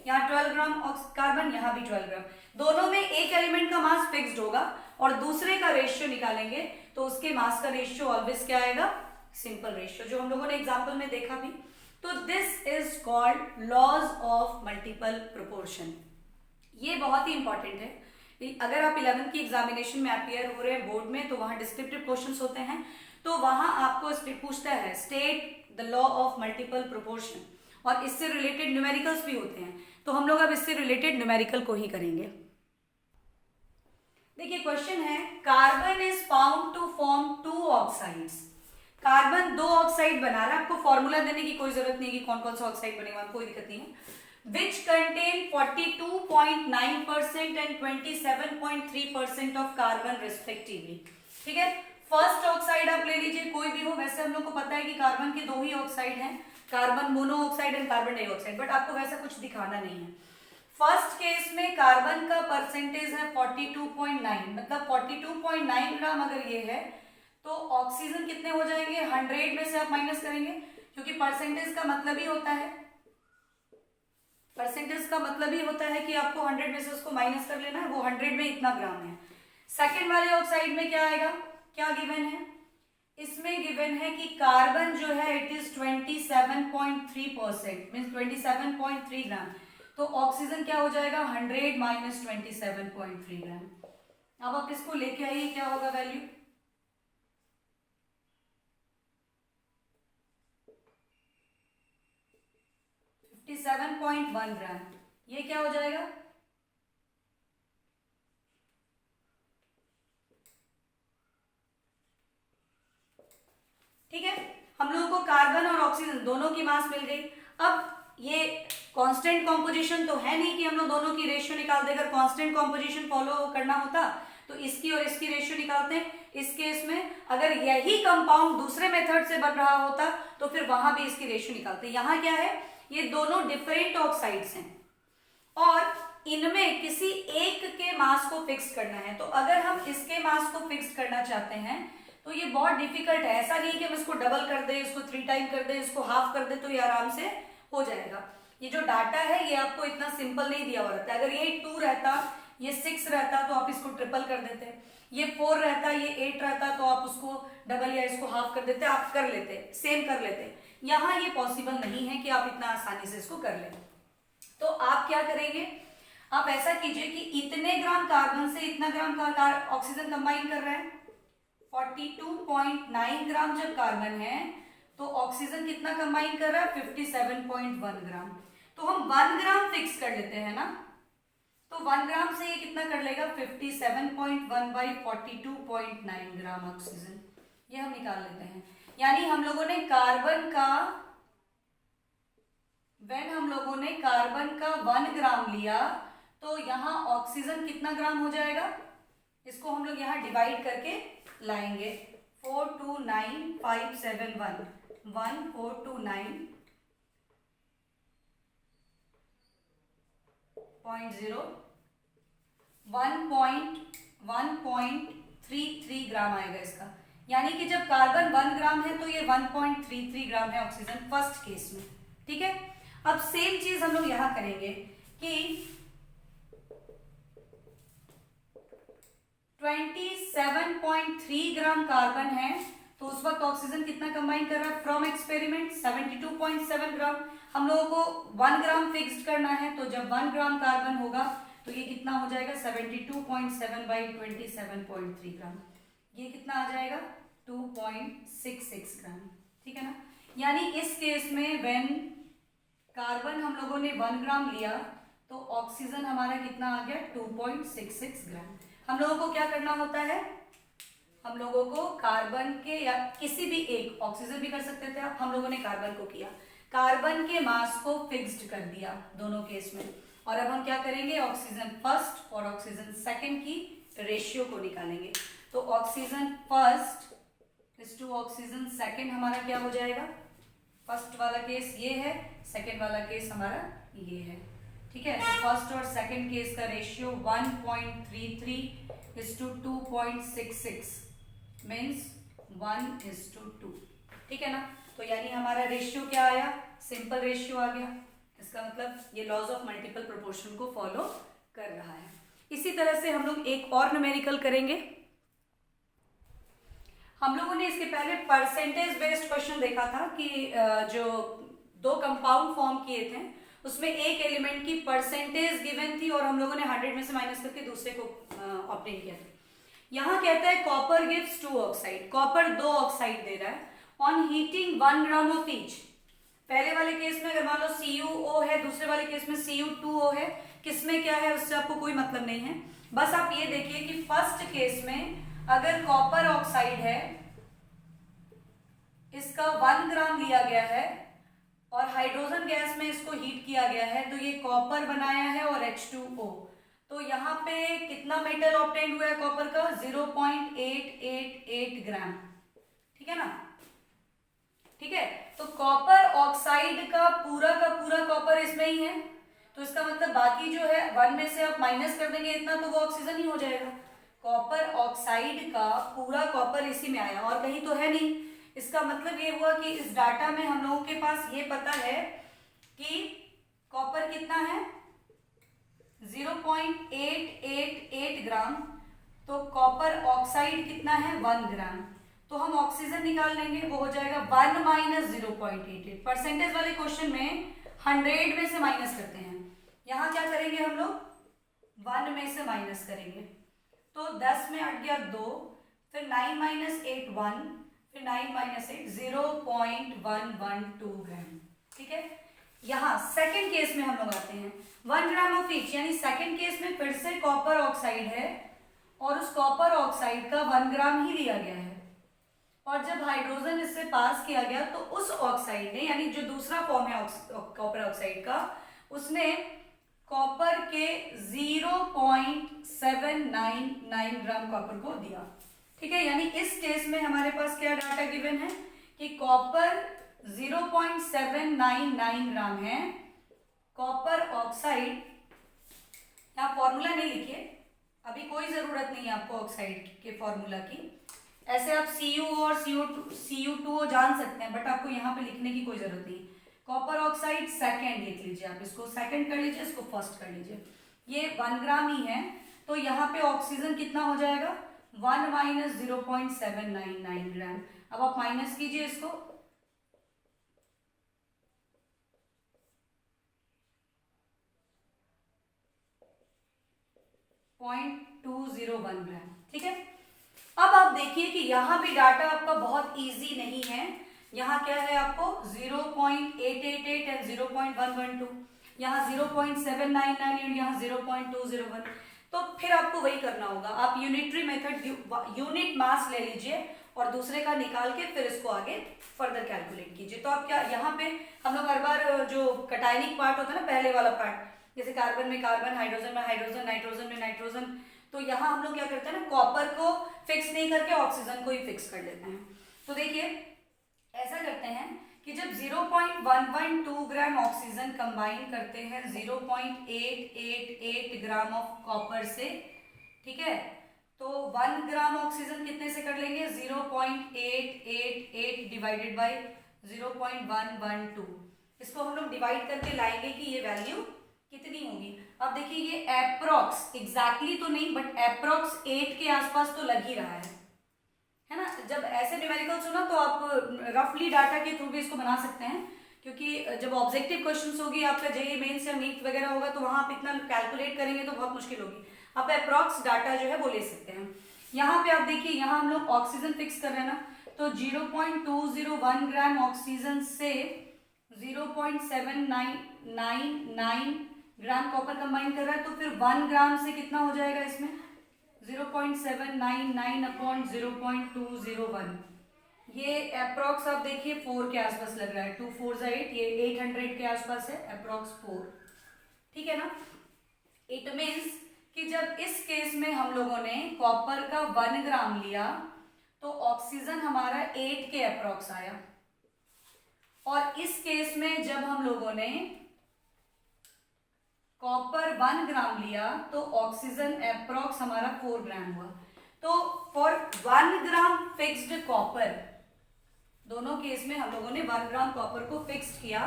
यहाँ 12 ग्राम कार्बन, यहाँ भी 12 ग्राम, दोनों में एक एलिमेंट का मास फिक्स्ड होगा और दूसरे का रेशियो निकालेंगे तो उसके मास का रेशियो ऑलवेज क्या आएगा, सिंपल रेशियो, जो हम लोगों ने एग्जाम्पल में देखा भी। तो this is called laws of multiple proportion. ये बहुत ही इंपॉर्टेंट है। अगर आप 11th की एग्जामिनेशन में अपियर हो रहे हैं बोर्ड में, तो वहां डिस्क्रिप्टिव क्वेश्चंस होते हैं, तो वहां आपको पूछता है state the law of multiple proportion, और इससे रिलेटेड न्यूमेरिकल्स भी होते हैं। तो हम लोग अब इससे रिलेटेड न्यूमेरिकल को ही करेंगे। देखिए क्वेश्चन है, carbon is found to form 2 oxides. Carbon 2 oxide बना रहा है, आपको फॉर्मूला देने की कोई जरूरत नहीं कि कौन कौन सा ऑक्साइड बनेगा, कोई दिक्कत नहीं है। Which contain 42.9% and 27.3% of carbon respectively। ठीक है, फर्स्ट ऑक्साइड आप ले लीजिए, कोई भी हो। वैसे हम लोग को पता है कि कार्बन के 2 ही ऑक्साइड हैं, carbon monoxide and carbon dioxide, but आपको वैसा कुछ दिखाना नहीं है। फर्स्ट केस में कार्बन का परसेंटेज है 42.9, मतलब 42.9 ग्राम अगर ये है तो ऑक्सीजन कितने हो जाएंगे, 100 में से आप माइनस करेंगे, क्योंकि परसेंटेज का मतलब ही होता है, परसेंटेज का मतलब ही होता है कि आपको 100 में से उसको माइनस कर लेना है, वो 100 में इतना ग्राम है। सेकेंड वाले ऑक्साइड में क्या आएगा, क्या गिवन है, इसमें गिवन है कि कार्बन जो है इट इज 27.3%, मीन्स 27.3 ग्राम, तो ऑक्सीजन क्या हो जाएगा, 100 माइनस 27.3 ग्राम। अब आप इसको लेके आइए, क्या होगा वैल्यू, 57.1 ग्राम। ये क्या हो जाएगा, ठीक है। हम लोगों को कार्बन और ऑक्सीजन दोनों की मास मिल गई। अब ये कांस्टेंट कॉम्पोजिशन तो है नहीं कि हम लोग दोनों की रेशियो निकाल दें। अगर कांस्टेंट कॉम्पोजिशन फॉलो करना होता तो इसकी और इसकी रेशियो निकालते हैं। इस केस में अगर यही कंपाउंड दूसरे मेथड से बन रहा होता तो फिर वहां भी इसकी रेशियो निकालते। यहाँ क्या है, ये दोनों डिफरेंट ऑक्साइड्स हैं और इनमें किसी एक के मास को फिक्स करना है। तो अगर हम इसके मास को फिक्स करना चाहते हैं तो ये बहुत डिफिकल्ट है। ऐसा नहीं कि हम इसको डबल कर दें, इसको 3 टाइम कर दें, इसको हाफ कर दें तो ये आराम से हो जाएगा। ये जो डाटा है ये आपको इतना सिंपल नहीं दिया हुआ रहता है। अगर ये 2 रहता, ये 6 रहता तो आप इसको ट्रिपल कर देते, ये 4 रहता, ये 8 रहता तो आप उसको डबल या इसको हाफ कर देते, आप कर लेते, सेम कर लेते। यहाँ ये पॉसिबल नहीं है कि आप इतना आसानी से इसको कर लें। तो आप क्या करेंगे, आप ऐसा कीजिए कि इतने ग्राम कार्बन से इतना ग्राम का ऑक्सीजन कंबाइन कर रहे हैं। 42.9 ग्राम जब कार्बन है तो ऑक्सीजन कितना कंबाइन कर रहा है, 57.1 ग्राम। तो हम 1 ग्राम फिक्स कर लेते हैं ना, तो 1 ग्राम से ये कितना कर लेगा, 57.1 बाई 42.9 ग्राम ऑक्सीजन, ये हम निकाल लेते हैं। यानी हम लोगों ने कार्बन का 1 ग्राम लिया तो यहाँ ऑक्सीजन कितना ग्राम हो जाएगा, इसको हम लोग यहाँ डिवाइड करके लाएंगे। 429571 1429.0 1.33 ग्राम आएगा इसका। यानी कि जब कार्बन 1 ग्राम है तो ये 1.33 ग्राम है ऑक्सीजन फर्स्ट केस में। ठीक है, अब सेम चीज हम लोग यहां करेंगे कि 27.3 ग्राम कार्बन है तो उस वक्त ऑक्सीजन कितना कंबाइन कर रहा है फ्रॉम एक्सपेरिमेंट 72.7 ग्राम। हम लोगों को 1 ग्राम फिक्स्ड करना है, तो जब 1 ग्राम कार्बन होगा तो ये कितना हो जाएगा 72.7 बाई 27.3 ग्राम, ये कितना आ जाएगा 2.66 ग्राम। ठीक है ना, यानी इस केस में व्हेन कार्बन हम लोगों ने 1 ग्राम लिया तो ऑक्सीजन हमारा कितना आ गया 2.66 ग्राम। हम लोगों को क्या करना होता है, हम लोगों को कार्बन के या किसी भी एक, ऑक्सीजन भी कर सकते थे आप, हम लोगों ने कार्बन को किया, कार्बन के मास को फिक्स्ड कर दिया दोनों केस में। और अब हम क्या करेंगे, ऑक्सीजन फर्स्ट और ऑक्सीजन सेकंड की रेशियो को निकालेंगे। तो oxygen first is to oxygen second हमारा क्या हो जाएगा, फर्स्ट वाला केस ये है, सेकंड वाला केस हमारा ये है। ठीक है, तो फर्स्ट और सेकंड केस का रेशियो 1.33 इज टू 2.66 मीन्स 1:2। ठीक है ना, तो यानी हमारा रेशियो क्या आया, सिंपल रेशियो आ गया। इसका मतलब ये लॉज ऑफ मल्टीपल प्रोपोर्शन को फॉलो कर रहा है। इसी तरह से हम लोग एक और न्यूमेरिकल करेंगे। हम लोगों ने इसके पहले परसेंटेज बेस्ड क्वेश्चन देखा था कि जो दो कंपाउंड फॉर्म किए थे उसमें एक एलिमेंट की परसेंटेज गिवन थी और हम लोगों ने 100 में से माइनस करके दूसरे को ऑब्टेन किया था। यहाँ कहता है copper gives 2 oxide, copper 2 oxide दे रहा है on heating 1 gram of each. पहले वाले केस में अगर मान लो CuO है, दूसरे वाले केस में Cu2O है, किसमें क्या है उससे आपको कोई मतलब नहीं है। बस आप ये देखिए कि फर्स्ट केस में अगर कॉपर ऑक्साइड है, इसका 1 ग्राम लिया गया है और हाइड्रोजन गैस में इसको हीट किया गया है, तो ये कॉपर बनाया है और H2O। तो यहाँ पे कितना मेटल ऑब्टेन हुआ है कॉपर का 0.888 ग्राम। ठीक है ना, ठीक है, तो कॉपर ऑक्साइड का पूरा कॉपर इसमें ही है, तो इसका मतलब बाकी जो है 1 में से आप माइनस कर देंगे इतना तो वो ऑक्सीजन ही हो जाएगा। कॉपर ऑक्साइड का पूरा कॉपर इसी में आया और कहीं तो है नहीं। इसका मतलब ये हुआ कि इस डाटा में हम लोगों के पास ये पता है कि कॉपर कितना है 0.888 ग्राम, तो कॉपर ऑक्साइड कितना है 1 ग्राम। तो हम ऑक्सीजन निकाल लेंगे, वो हो जाएगा 1 माइनस 0.88। परसेंटेज वाले क्वेश्चन में 100 में से माइनस करते हैं, यहाँ क्या करेंगे हम लोग 1 में से माइनस करेंगे, तो 10 में अट गया 2, फिर 9 माइनस 8 1, फिर 9 माइनस 8 0.112 ग्राम। ठीक है, यहाँ सेकेंड केस में हम लोग आते हैं 1 ग्राम ऑफ ईच, यानी सेकेंड केस में फिर से कॉपर ऑक्साइड है और उस कॉपर ऑक्साइड का 1 ग्राम ही लिया गया है और जब हाइड्रोजन इससे पास किया गया तो उस ऑक्साइड ने, यानी जो दूसरा फॉर्म है कॉपर ऑक्साइड का, उसने कॉपर के 0.799 ग्राम कॉपर को दिया। ठीक है, यानी इस केस में हमारे पास क्या डाटा गिवन है कि कॉपर 0.799 ग्राम है, कॉपर ऑक्साइड, यहाँ फॉर्मूला नहीं लिखिए, अभी कोई जरूरत नहीं है आपको ऑक्साइड के फॉर्मूला की। ऐसे आप Cu और Cu2O जान सकते हैं, बट आपको यहाँ पे लिखने की कोई जरूरत नहीं। कॉपर ऑक्साइड सेकेंड लिख लीजिए, आप इसको सेकेंड कर लीजिए, इसको फर्स्ट कर लीजिए, ये 1 ग्राम ही है, तो यहाँ पे ऑक्सीजन कितना हो जाएगा 1 माइनस 0.799 ग्राम। अब आप माइनस कीजिए इसको, .201 ग्राम। ठीक है, अब आप देखिए कि यहाँ भी डाटा आपका बहुत इजी नहीं है। यहाँ क्या है आपको 0.888 एंड 0.112, यहाँ 0.799 और यहाँ 0.201। तो फिर आपको वही करना होगा, आप यूनिटरी मेथड यूनिट मास ले लीजिए और दूसरे का निकाल के फिर इसको आगे फर्दर कैलकुलेट कीजिए। तो आप क्या यहाँ पे हम लोग हर बार जो कटायनिक पार्ट होता है ना, पहले वाला पार्ट, जैसे कार्बन में कार्बन, हाइड्रोजन में हाइड्रोजन, नाइट्रोजन में नाइट्रोजन, तो यहाँ हम लोग क्या करते हैं ना, कॉपर को फिक्स नहीं करके ऑक्सीजन को ही फिक्स कर लेते हैं। तो देखिए ऐसा करते हैं कि जब 0.112 ग्राम ऑक्सीजन कंबाइन करते हैं 0.888 ग्राम ऑफ कॉपर से, ठीक है, तो 1 ग्राम ऑक्सीजन कितने से कर लेंगे 0.888 डिवाइडेड बाय 0.112। इसको हम लोग डिवाइड करके लाएंगे कि ये वैल्यू कितनी होगी। अब देखिए ये एप्रोक्स एग्जैक्टली तो नहीं बट एप्रोक्स 8 के आसपास तो लग ही रहा है ना, जब ऐसे न्यूमेरिकल्स हो ना तो आप रफली डाटा के थ्रू भी इसको बना सकते हैं, क्योंकि जब ऑब्जेक्टिव क्वेश्चंस होगी आपका जेईई मेंस या नीट वगैरह होगा तो वहां आप इतना कैलकुलेट करेंगे तो बहुत मुश्किल होगी। आप अप्रॉक्स डाटा जो है वो ले सकते हैं। यहाँ पे आप देखिए, यहाँ हम लोग ऑक्सीजन फिक्स कर रहे हैं ना, तो 0.201 ग्राम ऑक्सीजन से 0.7999 ग्राम कॉपर कंबाइन कर रहा है, तो फिर 1 ग्राम से कितना हो जाएगा इसमें 0.799 अपॉन 0.201। ये अप्रॉक्स आप देखिए 4 के आसपास लग रहा है, 2 4 8, ये 800 के आसपास है, अप्रॉक्स 4। ठीक है ना। इट मीन्स कि जब इस केस में हम लोगों ने कॉपर का 1 ग्राम लिया तो ऑक्सीजन हमारा 8 के अप्रॉक्स आया, और इस केस में जब हम लोगों ने कॉपर 1 ग्राम लिया तो ऑक्सीजन अप्रॉक्स हमारा 4 ग्राम हुआ। तो फॉर 1 ग्राम फिक्स्ड कॉपर, दोनों केस में हम लोगों ने 1 ग्राम कॉपर को फिक्स्ड किया,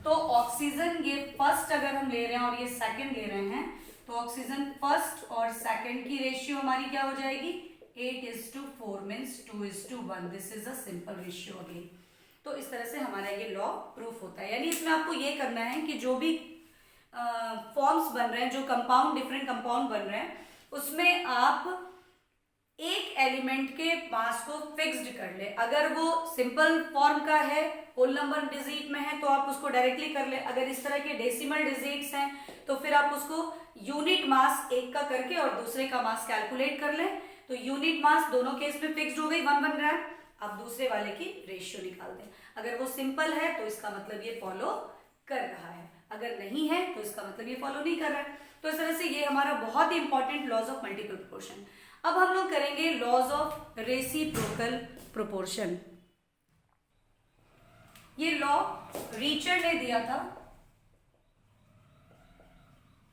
तो ऑक्सीजन ये फर्स्ट अगर हम ले रहे हैं और ये सेकंड ले रहे हैं, तो ऑक्सीजन फर्स्ट और सेकंड की रेशियो हमारी क्या हो जाएगी 8:4 means 2:1। This is a simple ratio again. तो इस तरह से हमारा ये लॉ प्रूफ होता है। यानी इसमें आपको ये करना है कि जो भी फॉर्म्स बन रहे हैं, जो कंपाउंड डिफरेंट कंपाउंड बन रहे हैं, उसमें आप एक एलिमेंट के मास को फिक्स्ड कर ले। अगर वो सिंपल फॉर्म का है, होल नंबर डिजिट में है, तो आप उसको डायरेक्टली कर ले। अगर इस तरह के डेसिमल डिजिट्स हैं तो फिर आप उसको यूनिट मास एक का करके और दूसरे का मास कैलकुलेट कर ले। तो यूनिट मास दोनों केस में फिक्स्ड हो गई 1 बन रहा है, आप दूसरे वाले की रेशियो निकाल दें। अगर वो सिंपल है तो इसका मतलब ये फॉलो कर रहा है, अगर नहीं है तो इसका मतलब ये फॉलो नहीं कर रहा है। तो इस तरह से ये हमारा बहुत ही important laws of multiple proportion. अब हम लोग करेंगे लॉज ऑफ रेसिप्रोकल प्रोपोर्शन। ये लॉ रीचर ने दिया था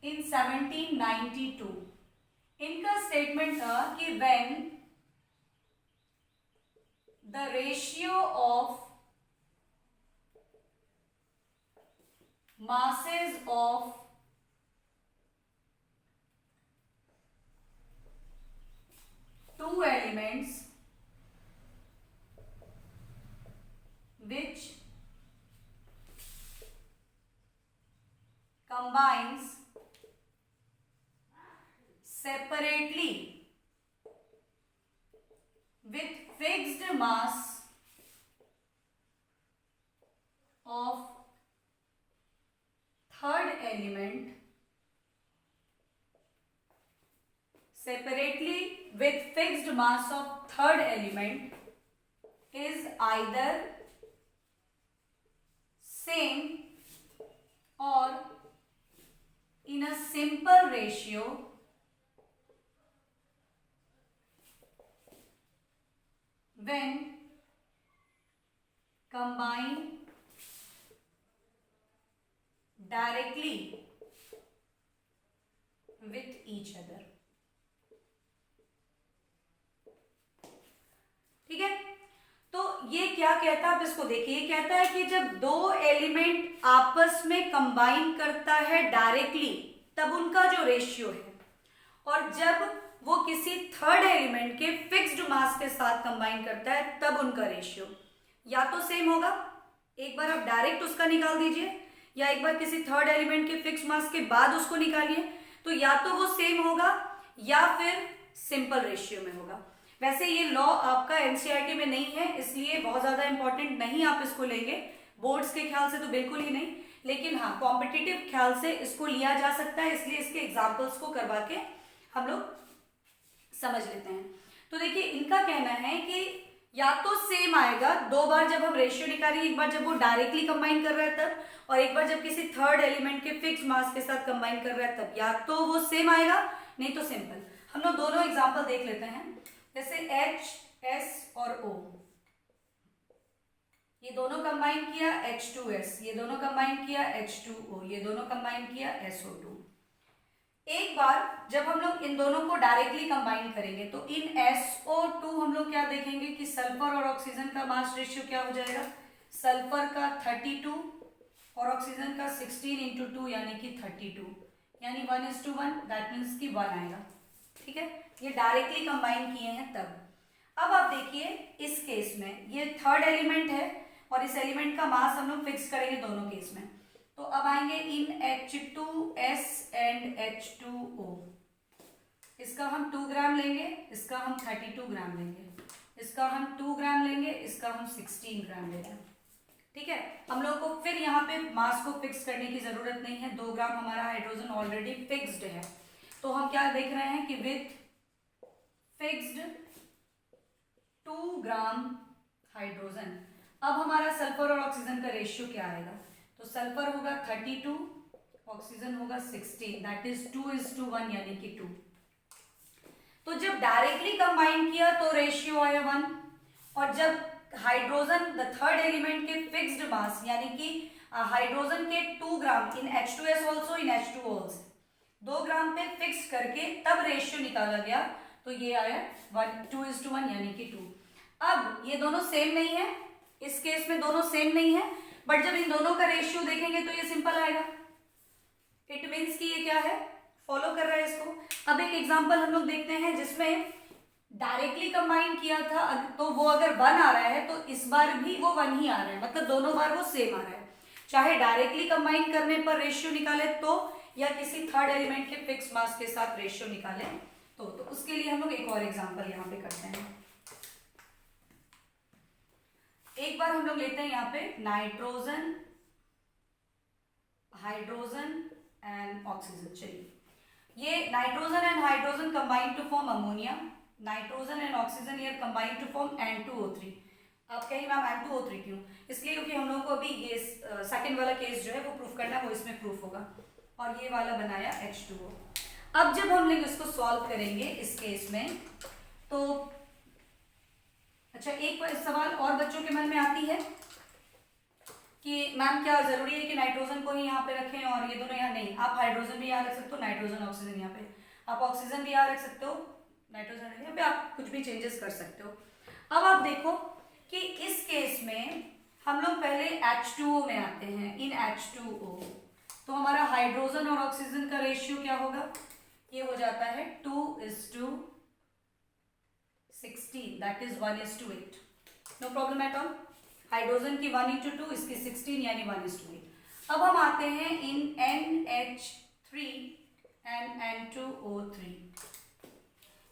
इन 1792। इनका स्टेटमेंट था कि when the ratio of masses of two elements which combines separately with fixed mass of third element separately with fixed mass of third element is either same or in a simple ratio when combined directly with each other। ठीक है। तो ये क्या कहता है, आप इसको देखिए। ये कहता है कि जब दो एलिमेंट आपस में कंबाइन करता है डायरेक्टली तब उनका जो रेशियो है, और जब वो किसी थर्ड एलिमेंट के फिक्स्ड मास के साथ कंबाइन करता है तब उनका रेशियो या तो सेम होगा, एक बार आप डायरेक्ट उसका निकाल दीजिए, या एक बार किसी थर्ड एलिमेंट के फिक्स मास के बाद उसको निकालिए, तो या तो वो सेम होगा या फिर सिंपल रेशियो में होगा। वैसे ये लॉ आपका एनसीईआरटी में नहीं है, इसलिए बहुत ज्यादा इंपॉर्टेंट नहीं आप इसको लेंगे, बोर्ड्स के ख्याल से तो बिल्कुल ही नहीं, लेकिन हाँ कॉम्पिटिटिव ख्याल से इसको लिया जा सकता है, इसलिए इसके एग्जाम्पल्स को करवा के हम लोग समझ लेते हैं। तो देखिए इनका कहना है कि या तो सेम आएगा, दो बार जब हम रेशियो निकालेंगे, एक बार जब वो डायरेक्टली कंबाइन कर रहा है तब, और एक बार जब किसी थर्ड एलिमेंट के फिक्स मास के साथ कंबाइन कर रहा है तब, या तो वो सेम आएगा नहीं तो सिंपल। हम लोग दोनों एग्जांपल देख लेते हैं। जैसे H, S और O, ये दोनों कंबाइन किया H2S, ये दोनों कंबाइन किया H2O, ये दोनों कंबाइन किया SO2। एक बार जब हम लोग इन दोनों को डायरेक्टली कंबाइन करेंगे तो इन SO2 हम लोग क्या देखेंगे कि सल्फर और ऑक्सीजन का मास रेशियो क्या हो जाएगा, सल्फर का 32 और ऑक्सीजन का 16 × 2 यानी कि 32, यानी 1:1, दैट मीन्स कि 1 आएगा। ठीक है, ये डायरेक्टली कंबाइन किए हैं तब। अब आप देखिए इस केस में ये थर्ड एलिमेंट है और इस एलिमेंट का मास हम लोग फिक्स करेंगे दोनों केस में। तो अब आएंगे इन H2S एंड H2O। इसका हम 2 ग्राम लेंगे, इसका हम 32 ग्राम लेंगे, इसका हम 2 ग्राम लेंगे, इसका हम 16 ग्राम लेंगे। ठीक है, हम लोग को फिर यहाँ पे मास को फिक्स करने की जरूरत नहीं है, 2 ग्राम हमारा हाइड्रोजन ऑलरेडी फिक्स्ड है। तो हम क्या देख रहे हैं कि विथ फिक्स्ड 2 ग्राम हाइड्रोजन, अब हमारा सल्फर और ऑक्सीजन का रेशियो क्या आएगा? तो सल्फर होगा 32, ऑक्सीजन होगा 16, दैट इज 2:1 यानी कि 2। तो जब डायरेक्टली कंबाइन किया तो रेशियो आया 1, और जब हाइड्रोजन द थर्ड एलिमेंट के फिक्स्ड मास यानी कि हाइड्रोजन के 2 ग्राम इन H2S also in H2O also 2 ग्राम पे फिक्स करके तब रेशियो निकाला गया, तो ये आया 2:1 यानी कि 2। अब ये दोनों सेम नहीं है, इस केस में दोनों सेम नहीं है, बट जब इन दोनों का रेशियो देखेंगे तो ये सिंपल आएगा। इट मीन्स कि ये क्या है, फॉलो कर रहा है इसको। अब एक एग्जांपल हम लोग देखते हैं जिसमें डायरेक्टली कंबाइन किया था, तो वो अगर 1 आ रहा है तो इस बार भी वो 1 ही आ रहा है, मतलब दोनों बार वो सेम आ रहा है, चाहे डायरेक्टली कंबाइन करने पर रेशियो निकाले तो, या किसी थर्ड एलिमेंट के फिक्स मास के साथ रेशियो निकाले तो उसके लिए हम लोग एक और एग्जांपल यहाँ पे करते हैं। एक बार हम लोग लेते हैं यहाँ पे नाइट्रोजन, हाइड्रोजन एंड ऑक्सीजन। चलिए, ये nitrogen and hydrogen combine to form ammonia, nitrogen and oxygen here combine to form N2O3। आप कहेंगे मैम N2O3 क्यों? इसलिए क्योंकि हम लोगों को अभी ये सेकंड वाला केस जो है वो प्रूफ करना है, वो इसमें प्रूफ होगा, और ये वाला बनाया H2O। अब जब हम लोग इसको सॉल्व करेंगे इस केस में, तो अच्छा एक सवाल और बच्चों के मन में आती है कि मैम क्या जरूरी है कि नाइट्रोजन को ही यहाँ पे रखें और ये दोनों यहाँ? नहीं, आप हाइड्रोजन भी यहाँ रख सकते हो, नाइट्रोजन ऑक्सीजन यहाँ पे, आप ऑक्सीजन भी यहाँ रख सकते हो, नाइट्रोजन यहाँ पे, आप कुछ भी चेंजेस कर सकते हो। अब आप देखो कि इस केस में हम लोग पहले H2O में आते हैं, इन H2O, तो हमारा हाइड्रोजन और ऑक्सीजन का रेशियो क्या होगा? ये हो जाता है 2:16, that is 1:8। No problem at all. Hydrogen की 1:2, इसकी 16 यानी 1:8। अब हम आते हैं इन NH3 एंड N2O3।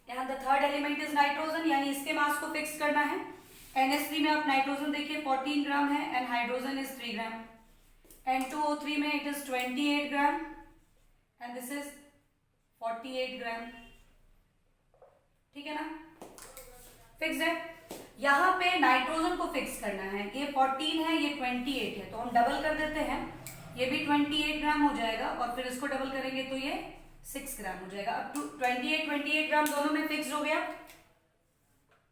यहाँ the third element is nitrogen, यानी इसके मास को फिक्स करना है। NH3 में आप नाइट्रोजन देखिए 14 ग्राम है and hydrogen is 3 gram. N2O3 में it is 28 gram and this is 48 ग्राम। ठीक है ना, फिक्स है। यहाँ पे नाइट्रोजन को फिक्स करना है, ये 14 है, ये 28 है, तो हम डबल कर देते हैं, ये भी 28 ग्राम हो जाएगा, और फिर इसको डबल करेंगे तो ये 6 ग्राम हो जाएगा। अब 28 ग्राम दोनों में फिक्स हो गया,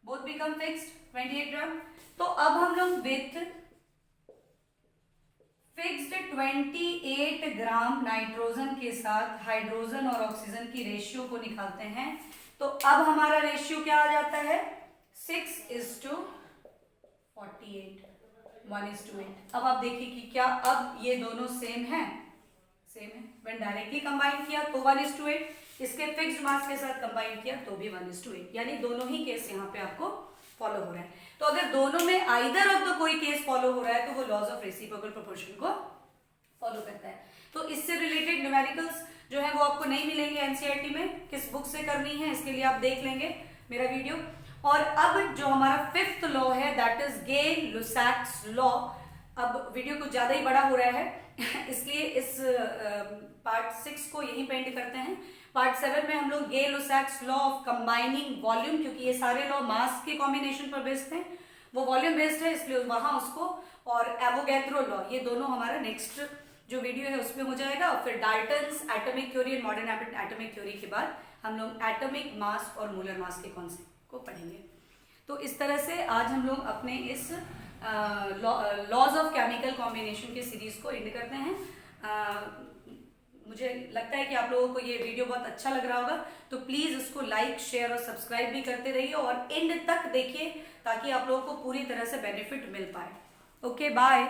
बोथ बिकम फिक्स्ड 28 ग्राम। तो अब हम लोग विथ फिक्स्ड 28 ग्राम नाइट्रोजन के साथ हाइड्रोजन और ऑक्सीजन की रेशियो को निकालते हैं। तो अब हमारा रेशियो क्या आ जाता है? 6:48, 1:8। अब आप देखिए कि क्या अब ये दोनों सेम है? सेम है। व्हेन डायरेक्टली कंबाइन किया तो 1:8, इसके फिक्स्ड मास के साथ कंबाइन किया तो भी 1:8, यानी दोनों ही केस यहाँ पे आपको फॉलो हो रहा है। तो अगर दोनों में आइदर ऑफ द कोई केस फॉलो हो रहा है तो वो लॉज ऑफ रेसिप्रोकल प्रोपोर्शन को फॉलो करता है। तो इससे रिलेटेड न्यूमेरिकल्स जो है वो आपको नहीं मिलेंगे एनसीईआरटी में, किस बुक से करनी है इसके लिए आप देख लेंगे मेरा वीडियो। और अब जो हमारा 5th लॉ है दैट इज गे-लुसाक्स लॉ। अब वीडियो कुछ ज्यादा ही बड़ा हो रहा है इसलिए इस पार्ट 6 को यहीं पे एंड करते हैं। पार्ट 7 में हम लोग गे-लुसाक्स लॉ ऑफ कंबाइनिंग वॉल्यूम, क्योंकि ये सारे लॉ मास के कॉम्बिनेशन पर बेस्ड थे, वो वॉल्यूम बेस्ड है इसलिए वहां उसको, और एवोगैड्रो लॉ, ये दोनों हमारा नेक्स्ट जो वीडियो है उसमें हो जाएगा। और फिर Dalton's atomic theory and modern atomic theory के बाद हम लोग एटॉमिक मास और मोलर मास के कॉन्सेप्ट को पढ़ेंगे। तो इस तरह से आज हम लोग अपने इस लॉज ऑफ केमिकल कॉम्बिनेशन के सीरीज को एंड करते हैं। मुझे लगता है कि आप लोगों को ये वीडियो बहुत अच्छा लग रहा होगा, तो प्लीज़ इसको लाइक, शेयर और सब्सक्राइब भी करते रहिए और एंड तक देखिए ताकि आप लोगों को पूरी तरह से बेनिफिट मिल पाए। Okay, bye.